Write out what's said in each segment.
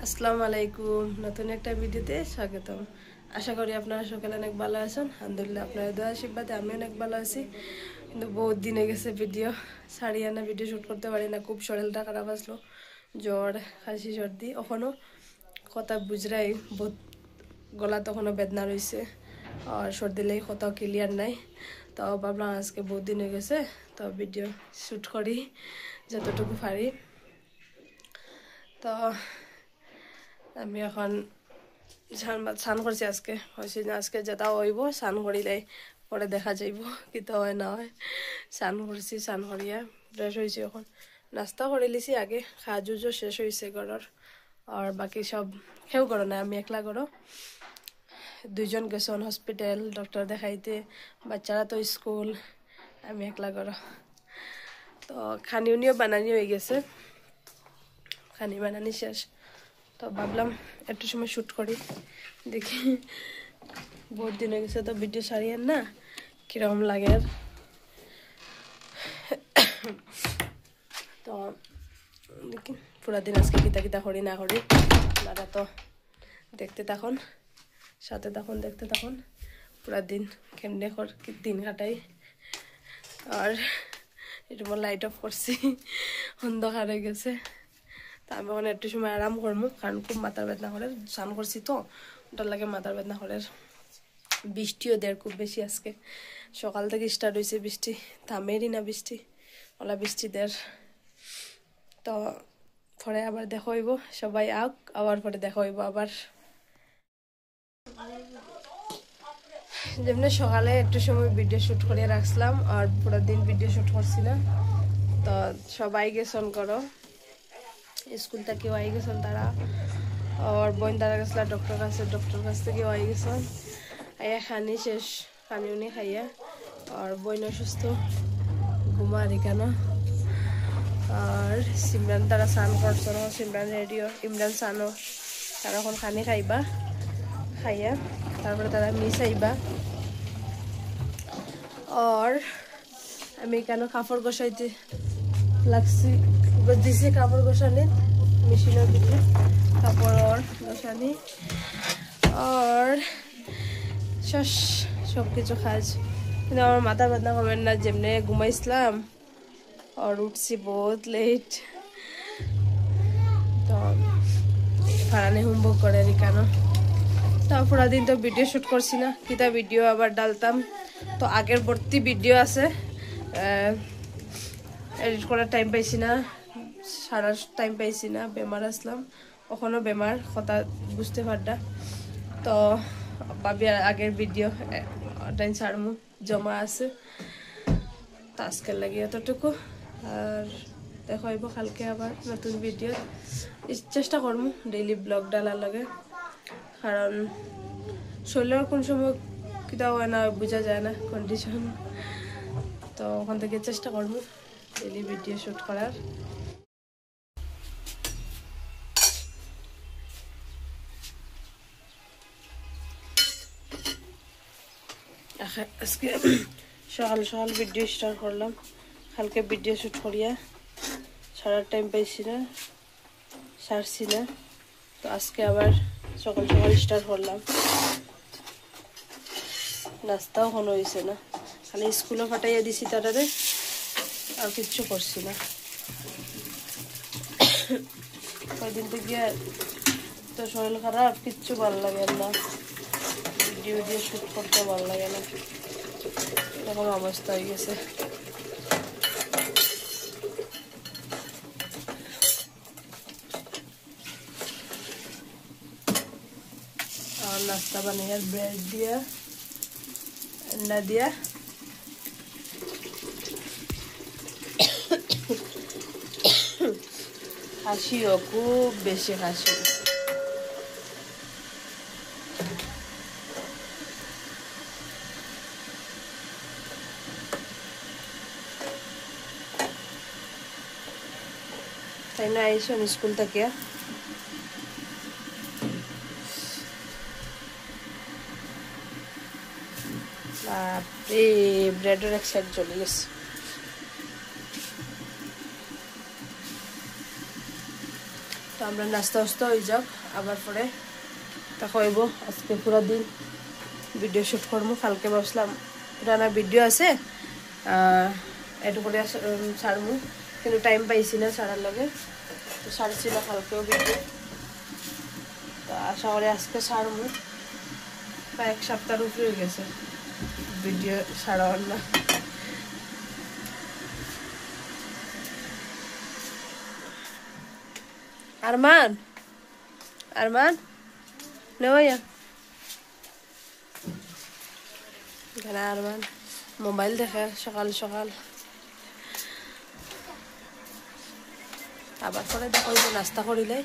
আসসালামু আলাইকুম নতুন একটা ভিডিওতে স্বাগতম। আশা করি আপনারা সকলে অনেক ভালো আছেন। আলহামদুলিল্লাহ আপনাদের দোয়া আশীর্বাদে আমি অনেক ভালো আছি। কিন্তু বহুত দিন হয়ে গেছে ভিডিও ছাড়িয়ে না, ভিডিও শ্যুট করতে পারি না। খুব শরীরটা খারাপ আসলো, জ্বর কাশি সর্দি, এখনও কথা বুঝরাই বহুত, গলা তখনও বেদনা রয়েছে আর সর্দি লেগে কোথাও ক্লিয়ার নাই। তো ভাবলাম আজকে বহুত দিন হয়ে গেছে, তো ভিডিও শ্যুট করি যতটুকু পারি। তো আমি এখন স্নান করছি, আজকে হয়েছি না, আজকে যেটা হইব স্নান করিলে পরে দেখা যাইব কিন্তু হয় না হয়। স্নান করছি, স্নান করিয়া ফ্রেশ হয়েছি, এখন নাস্তা করে লিছি আগে, খাওয়া জুজো শেষ হয়েছে ঘরের। আর বাকি সব কেউ করো না, আমি একলা করো। দুইজন গেছেন হসপিটাল ডক্টর দেখাইতে, বাচ্চারা তো স্কুল, আমি একলা করো। তো খানি উনিও বানানি হয়ে গেছে, খানি বানানি শেষ। তো ভাবলাম একটু সময় শ্যুট করি, দেখি বহুত দিন হয়ে গেছে তো ভিডিও সারিয়েন না, কিরকম লাগে। তো দেখি পুরা দিন আজকে কিতা কিতা করি না করি, আপনারা তো দেখতে থাকুন, সাথে থাকুন, দেখতে থাকুন পুরা দিন কেমনে দিন কাটাই। আর এটা লাইট অফ করছি, অন্ধকার হয়ে গেছে। তা আমি ওখানে একটু সময় আরাম করবো, কারণ খুব মাথার বেদনা করে, স্নান করছি তো ওটার লাগে মাথার বেদনা করে। বৃষ্টিও দেয় খুব বেশি আজকে, সকাল থেকে স্টার্ট হয়েছে বৃষ্টি, থামেরই না বৃষ্টি, ওলা বৃষ্টি দেয়। তো পরে আবার দেখা হইব, সবাই আউক, আবার পরে দেখা হইব আবার। যেমনি সকালে একটু সময় ভিডিও শ্যুট করে রাখছিলাম, আর পুরো দিন ভিডিও শ্যুট করছি না। তো সবাই গেছন করো, স্কুল থেকেও আই গেছেন তারা, আর বোন তারা গেছিল ডক্টর কাছে, ডক্টর কাছ থেকেও আই গেছেন। আইয়া খানি শেষ, খানি উনি খাইয়া, আর বোন অসুস্থ ঘুমারি কেন। আর সিমরান তারা স্নান করছো, সিমরান রেডিও, ইমরান স্নানও, তারা এখন খানি খাইবা, খাইয়া তারপরে তারা মিস আইবা। আর আমি কেন কাপড় গোসাইতে লাগছি, দিছি কাপড় গোসানি মেশিনের ভিতরে, কাপড় আর গোসানি আর সব কিছু কাজ। কিন্তু আমার মাথা ব্যথা কমেন না, যেমনি ঘুমাইছিলাম আর উঠছি বহুত লেট। তো ফারানি হোমওয়ার্ক করে কেন, তো পুরা দিন তো ভিডিও শ্যুট করছি না, কিতা ভিডিও আবার ডালতাম। তো আগের ভর্তি ভিডিও আছে, এডিট করার টাইম পাইছি না, সারার টাইম পাইছি না, বেমার আসলাম, কখনো বেমার কথা বুঝতে পারডা। তো ভাবি আগের ভিডিও টাইম ছাড়মু, জমা আছে, তো আজকের লাগে এতটুকু। আর দেখা হইব কালকে আবার নতুন ভিডিও, চেষ্টা করবো ডেইলি ব্লগ ডালার লাগে, কারণ শরীরের কোন সময় কিতা হয় না বোঝা যায় না কন্ডিশন। তো ওখান থেকে চেষ্টা করবো ডেইলি ভিডিও শ্যুট করার। আজকে সকাল সকাল ভিডিও স্টার্ট করলাম, কালকে ভিডিও শ্যুট করিয়া সারার টাইম পাইছি না, সারছি না। তো আজকে আবার সকাল সকাল স্টার্ট করলাম, নাস্তাও কোনো হয়েছে না, খালি স্কুলে ফাটাইয়া দিছি তারারে, আর কিচ্ছু করছি না। কয়দিন থেকে তো শরীর খারাপ, কিচ্ছু ভালো লাগে না, ভিডিও দিয়ে শ্যুট করতে ভালো লাগে না, এরকম অবস্থা হয়ে গেছে। আর নাস্তা বানিয়ে ব্রেড দিয়া, अंडा दिया, হাসিও খুব বেশি হাসি। তাই না আইসন স্কুল থেকে, বাপরে ব্রেডের এক সাইড চলে গেছে। তো আমরা নাস্তা আস্তা হয়ে যাক আবার পরে তা কইব আজকে পুরো দিন ভিডিও শুট করবো কালকে ভাবছিলাম পুরানা ভিডিও আছে একটু করে ছাড়বো কিন্তু টাইম পাইছি না ছাড়ার লগে তো ছাড়ছি না কালকেও ভিডিও তো আশা করি আজকে ছাড়বো প্রায় 1 সপ্তাহের উপরে হয়ে গেছে ভিডিও ছাড়ার না আরমান আরমান নেওয়া এখানে আরমান মোবাইল দেখে সকাল সকাল আবার পরে দেখো নাস্তা করিলে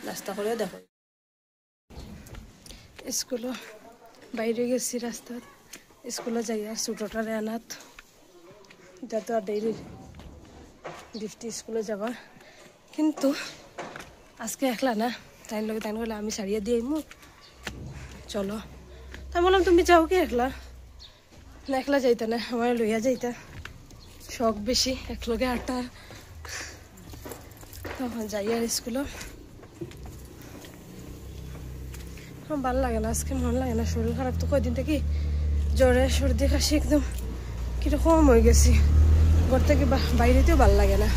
নাস্তা করে দেখো স্কুলে বাইরে গেছি রাস্তাত স্কুলে যাই আর ছোটটারে আনাত যাতে আর দেরি ডিফটি স্কুলে যাবা কিন্তু আজকে একলা না তাই লগে তাই বলে আমি সারিয়ে দিয়ে মু চলো তাই বললাম তুমি যাও কি একলা না একলা যাইতা না আমার লইয়া যাইতা শখ বেশি একলগে আটা তখন যাই আর স্কুলে ভালো লাগে না আজকে মন লাগে না শরীর খারাপ তো কয়দিন থেকে জ্বরে সর্দি কাশি একদম কিরকম হয়ে গেছি ঘর থেকে বাইরেতেও ভালো লাগে না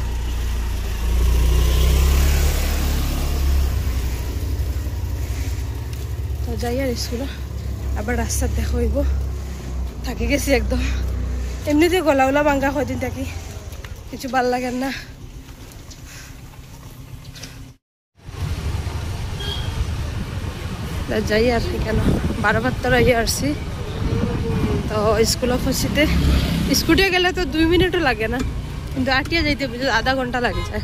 তো যাই আর স্কুলে আবার রাস্তার দেখা হইব থাকি গেছি একদম এমনিতে গলা গলা ভাঙ্গা কয়দিন থাকি কিছু ভাল লাগে না যাই আর কি কেন 12 আইয়া আসছি তো স্কুলে ফসিতে স্কুটে গেলে তো 2 মিনিটও লাগে না কিন্তু আটিয়া যাইতে আধা ঘন্টা লাগে যায়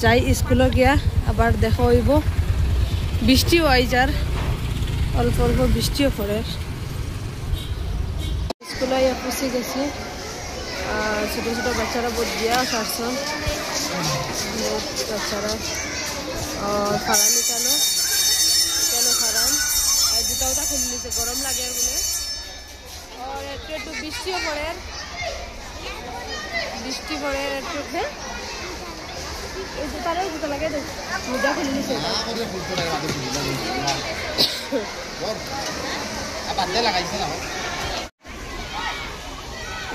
যাই স্কুলে গিয়া আবার দেখা হইব বৃষ্টিও আইজার অল্প অল্প বৃষ্টিও পড়ে স্কুলে আইয়া পৌঁছে গেছি ছোট ছোট বাচ্চারা বোধ দিয়া সারছন বাচ্চারা ফারানি কেন কেন ফারান আর জুতাওটা খুলে নিছে গরম লাগে আর বলে আর একটু একটু বৃষ্টিও পড়ে বৃষ্টি পড়ে একটু হ্যাঁ এই জুতারও জুতা লাগে মোজা খুলে নিছে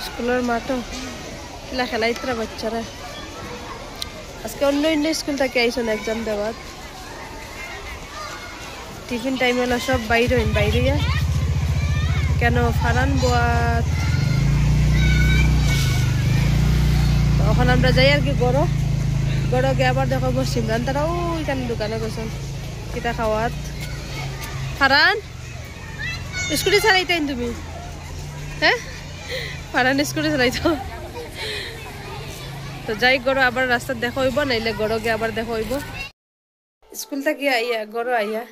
স্কুলের মাঠও খেলা খেলাইতরা বাচ্চারা আজকে অন্য অন্য স্কুল থেকে আইসন এক্সাম দেওয়ার টিফিন টাইম হলো সব বাইরে বাইরে কেন ফারান বোয়াত তখন আমরা যাই আর কি গড় গিয়ে আবার দেখাবো সিমরান তারা ওইখানে দোকানে গেছেন কিতা খাওয়াত ফারান স্কুটি চালাইতেন তুমি হ্যাঁ ফারান স্কুটি চালাইতো তো যাই গড় আবার রাস্তার দেখা হইব নাইলে গড় গিয়ে আবার দেখা হইব স্কুল থেকে আইয়া গড় আইয়া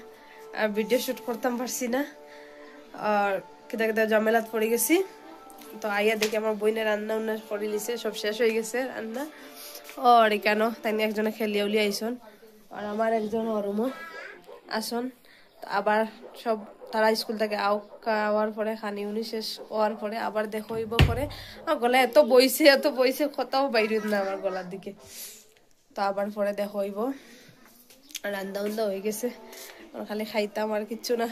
আর ভিডিও শুট করতাম পারছি না আর কেদা কেদা ঝামেলাত পড়ে গেছি তো আইয়া দেখি আমার বইনের রান্না উন্না করে লিছে সব শেষ হয়ে গেছে রান্না আর কেন তাই একজনে খেলিয়া উলিয়া আইসন আর আমার একজন অরুমো আসন আবার সব তারা স্কুল থেকে আওয়ার পরে খানি উনি শেষ হওয়ার পরে আবার দেখো হইব পরে গলা এত বইছে কথাও বাইরে না আমার গলার দিকে তো আবার পরে দেখো হইব রান্দা উন্দা হয়ে গেছে খালি খাইতাম আর কিচ্ছু না